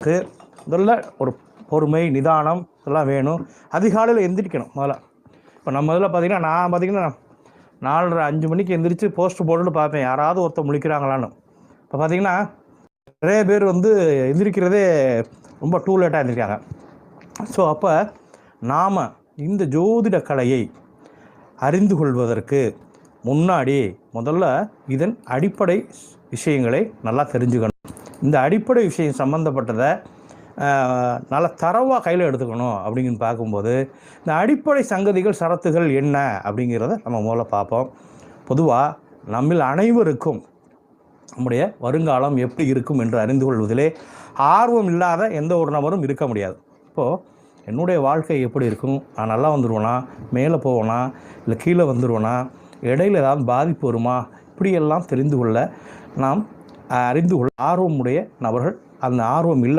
முதல்ல ஒரு பொறுமை, நிதானம் இதெல்லாம் வேணும். அதிகாலையில் எந்திரிக்கணும் முதல்ல. இப்போ நம்ம இதில் பார்த்திங்கன்னா நான் பார்த்திங்கன்னா 4:30 5 மணிக்கு எந்திரிச்சு போஸ்ட் போட்டுட்டு பார்ப்பேன் யாராவது ஒருத்தர் முழிக்கிறாங்களான்னு. இப்போ பார்த்திங்கன்னா நிறைய பேர் எந்திரிக்கிறதே ரொம்ப டூ லேட்டாக எந்திரிக்காங்க. ஸோ அப்போ நாம் இந்த ஜோதிட கலையை அறிந்து கொள்வதற்கு முன்னாடி முதல்ல இதன் அடிப்படை விஷயங்களை நல்லா தெரிஞ்சுக்கணும். இந்த அடிப்படை விஷயம் சம்மந்தப்பட்டதை நல்லா தரவாக கையில் எடுத்துக்கணும் அப்படிங்கிற பார்க்கும்போது இந்த அடிப்படை சங்கதிகள் சரத்துகள் என்ன அப்படிங்கிறத நம்ம முதல்ல பார்ப்போம். பொதுவாக நம்மில் அனைவருக்கும் நம்முடைய வருங்காலம் எப்படி இருக்கும் என்று அறிந்து கொள்வதிலே ஆர்வம் இல்லாத எந்த ஒரு நபரும் இருக்க முடியாது. இப்போது என்னுடைய வாழ்க்கை எப்படி இருக்கும், நான் நல்லா வந்துடுவேனா, மேலே போவேனா, இல்லை கீழே வந்துடுவேனா, இடையில் ஏதாவது பாதிப்பு வருமா, இப்படியெல்லாம் தெரிந்து கொள்ள நாம் அறிந்து கொள்ள ஆர்வமுடைய நபர்கள் அந்த ஆர்வம் இல்லாத